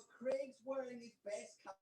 Craig's wearing his best coat.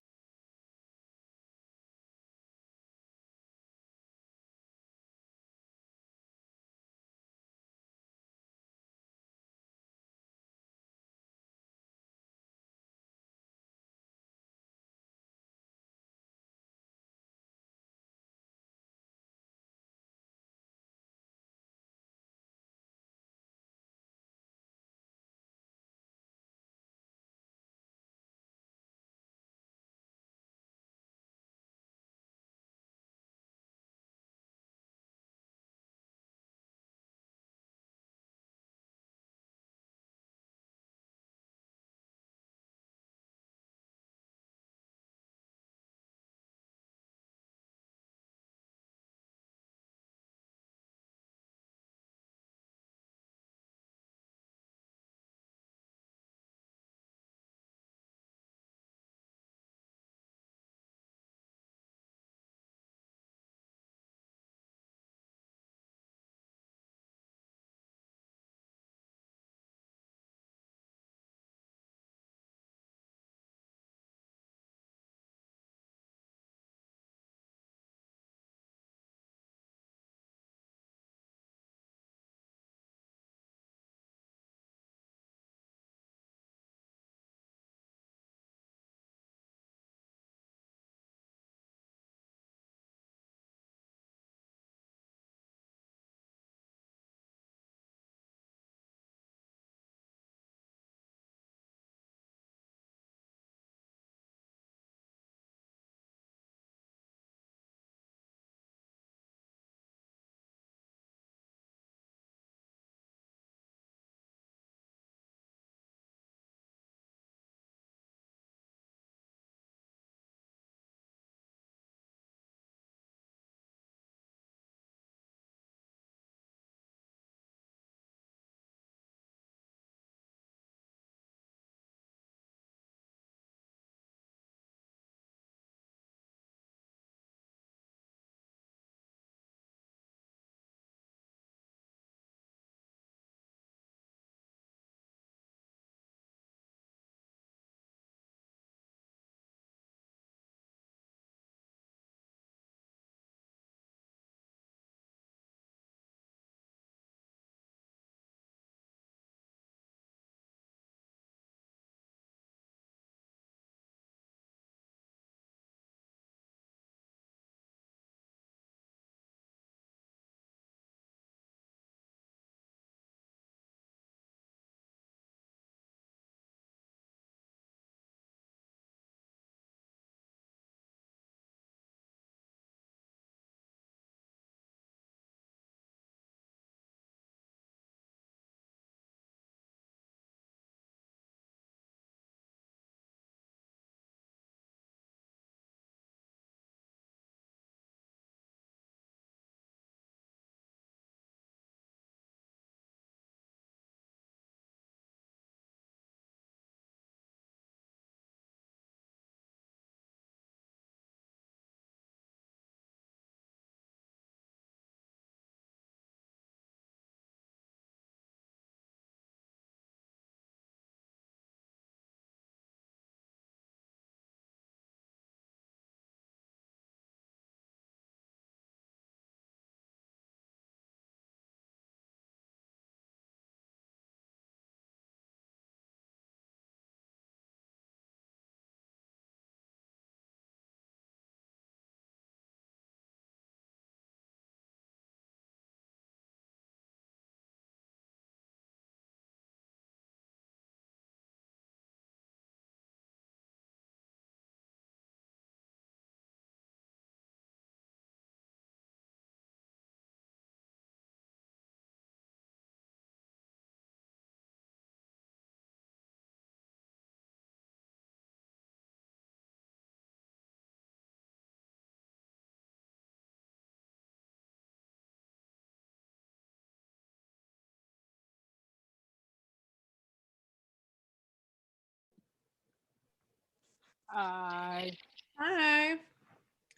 I Hi,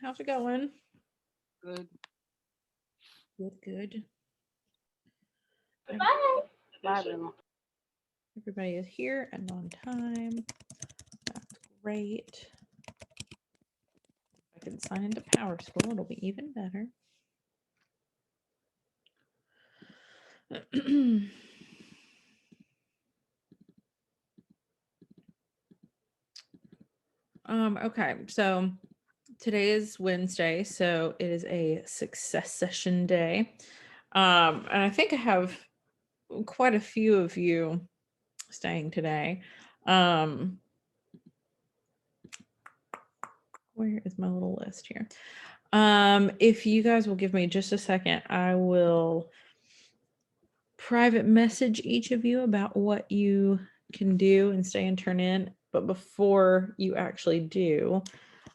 how's it going? good. Good, good. Bye, everyone. Everybody is here and on time. Great. If I can sign into PowerSchool, it'll be even better. Okay, so today is Wednesday, so it is a success session day. And I think I have quite a few of you staying today. Where is my little list here? If you guys will give me just a second, I will private message each of you about what you can do and stay and turn in. But before you actually do,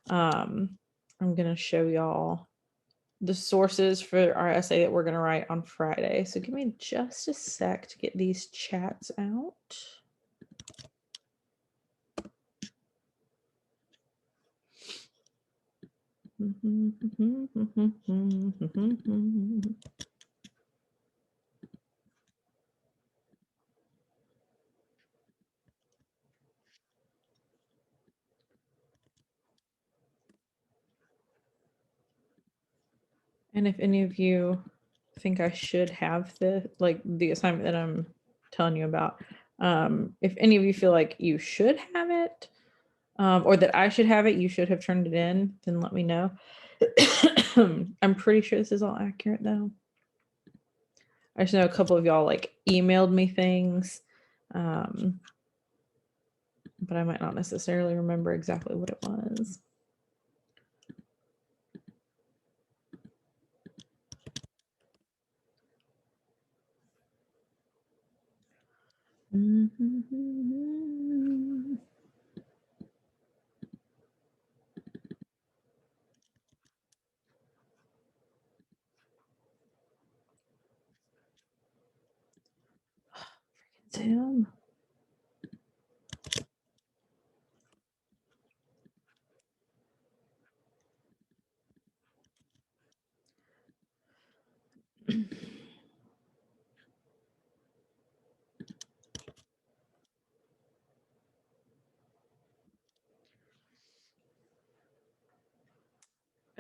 I'm going to show y'all the sources for our essay that we're going to write on Friday. So give me just a sec to get these chats out. And if any of you think I should have the assignment that I'm telling you about, if any of you feel like you should have it, or that I should have it, you should have turned it in, then let me know. I'm pretty sure this is all accurate though. I just know a couple of y'all like emailed me things, but I might not necessarily remember exactly what it was. Zoom.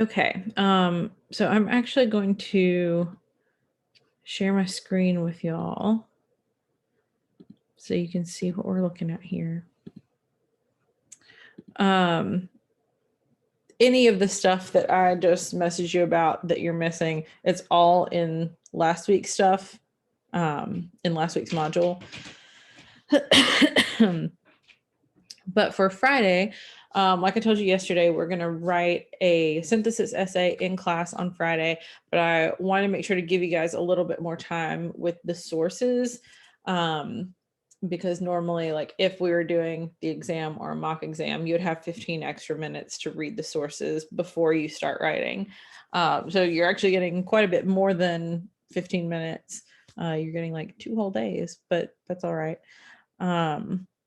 Okay, so I'm actually going to share my screen with y'all so you can see what we're looking at here. Any of the stuff that I just messaged you about that you're missing, it's all in last week's stuff, in last week's module. But for Friday, like I told you yesterday, we're going to write a synthesis essay in class on Friday, but I want to make sure to give you guys a little bit more time with the sources, because normally, like if we were doing the exam or a mock exam, you'd have 15 extra minutes to read the sources before you start writing. So you're actually getting quite a bit more than 15 minutes. You're getting like 2 whole days, but that's all right.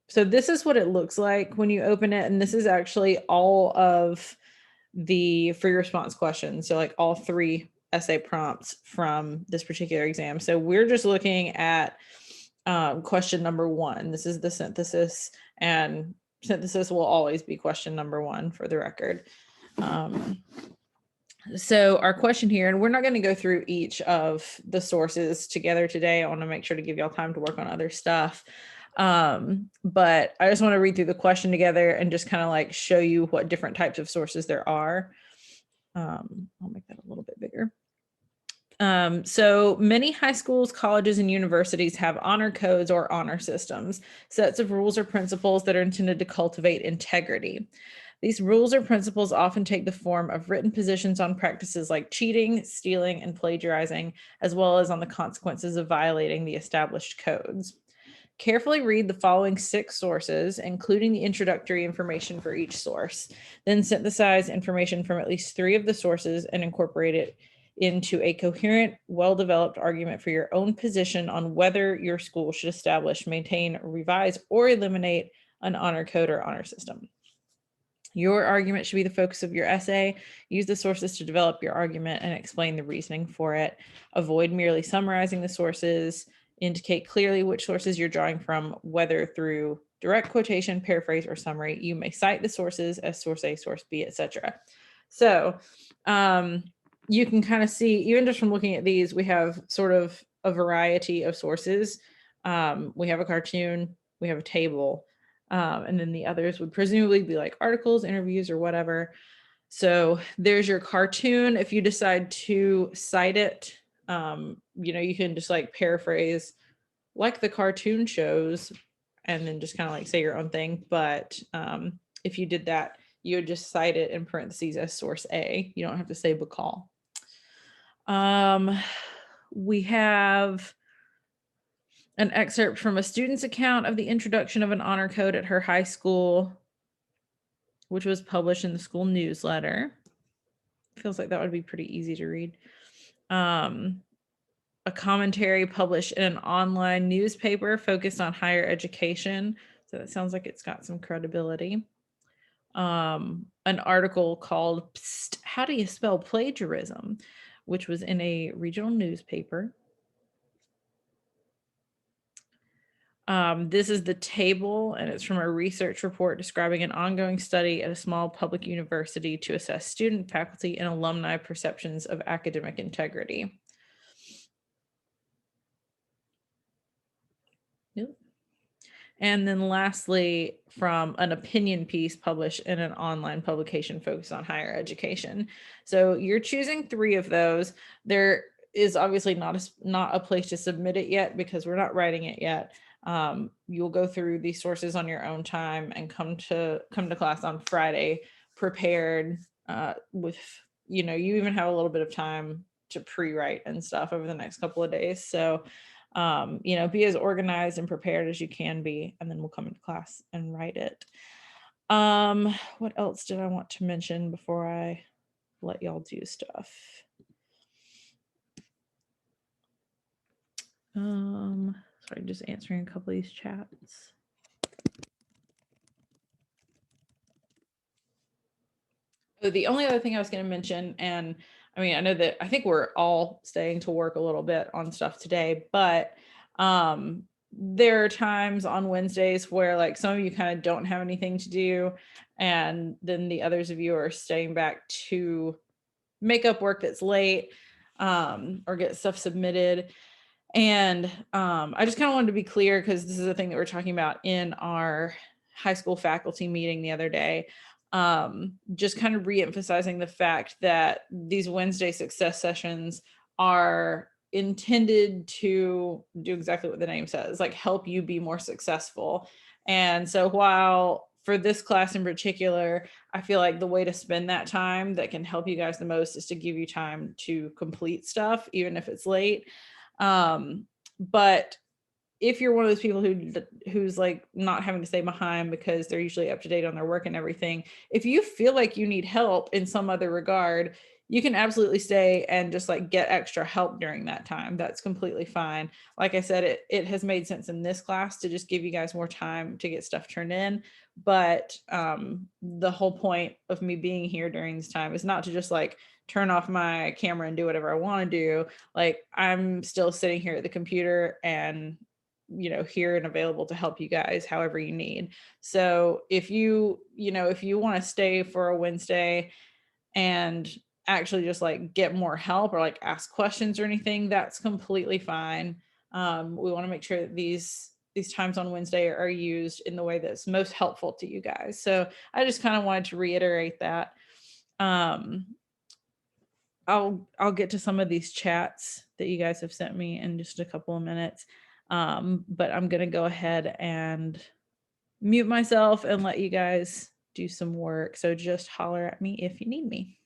So this is what it looks like when you open it. And this is actually all of the free response questions. So like all 3 essay prompts from this particular exam. So we're just looking at question number 1. This is the synthesis, and synthesis will always be question number 1 for the record. So our question here, and we're not going to go through each of the sources together today. I want to make sure to give y'all time to work on other stuff. But I just want to read through the question together and just kind of like show you what different types of sources there are. I'll make that a little bit bigger. So many high schools, colleges, and universities have honor codes or honor systems, sets of rules or principles that are intended to cultivate integrity. These rules or principles often take the form of written positions on practices like cheating, stealing, and plagiarizing, as well as on the consequences of violating the established codes. Carefully read the following 6 sources, including the introductory information for each source. Then synthesize information from at least 3 of the sources and incorporate it into a coherent, well-developed argument for your own position on whether your school should establish, maintain, revise, or eliminate an honor code or honor system. Your argument should be the focus of your essay. Use the sources to develop your argument and explain the reasoning for it. Avoid merely summarizing the sources. Indicate clearly which sources you're drawing from, whether through direct quotation, paraphrase, or summary. You may cite the sources as source A, source B, etc. So you can kind of see, even just from looking at these, we have sort of a variety of sources. We have a cartoon, we have a table, and then the others would presumably be like articles, interviews, or whatever. So there's your cartoon. If you decide to cite it, you can just like paraphrase like the cartoon shows and then just kind of like say your own thing. But if you did that, you would just cite it in parentheses as source A. You don't have to say Bacall. We have an excerpt from a student's account of the introduction of an honor code at her high school, which was published in the school newsletter. Feels like that would be pretty easy to read. A commentary published in an online newspaper focused on higher education. So that sounds like it's got some credibility. An article called Psst, How Do You Spell Plagiarism, which was in a regional newspaper. This is the table, and it's from a research report describing an ongoing study at a small public university to assess student, faculty, and alumni perceptions of academic integrity. Yep. And then lastly, from an opinion piece published in an online publication focused on higher education. So you're choosing 3 of those. There is obviously not a place to submit it yet because we're not writing it yet. You'll go through these sources on your own time and come to class on Friday prepared with, you even have a little bit of time to pre-write and stuff over the next couple of days. So be as organized and prepared as you can be, and then we'll come into class and write it. What else did I want to mention before I let y'all do stuff? Sorry, just answering a couple of these chats. The only other thing I was going to mention, and I know that I think we're all staying to work a little bit on stuff today, but there are times on Wednesdays where like some of you kind of don't have anything to do, and then the others of you are staying back to make up work that's late or get stuff submitted. And I just kind of wanted to be clear, because this is the thing that we're talking about in our high school faculty meeting the other day. Just kind of re-emphasizing the fact that these Wednesday success sessions are intended to do exactly what the name says, like help you be more successful. And so while for this class in particular, I feel like the way to spend that time that can help you guys the most is to give you time to complete stuff, even if it's late. But if you're one of those people who's like not having to stay behind because they're usually up to date on their work and everything, if you feel like you need help in some other regard, you can absolutely stay and just like get extra help during that time. That's completely fine. Like I said, it has made sense in this class to just give you guys more time to get stuff turned in. But the whole point of me being here during this time is not to just like turn off my camera and do whatever I want to do. Like I'm still sitting here at the computer and here and available to help you guys however you need. So if you want to stay for a Wednesday and actually just like get more help or like ask questions or anything, that's completely fine. We want to make sure that these times on Wednesday are used in the way that's most helpful to you guys. So I just kind of wanted to reiterate that. I'll get to some of these chats that you guys have sent me in just a couple of minutes. But I'm going to go ahead and mute myself and let you guys do some work. So just holler at me if you need me.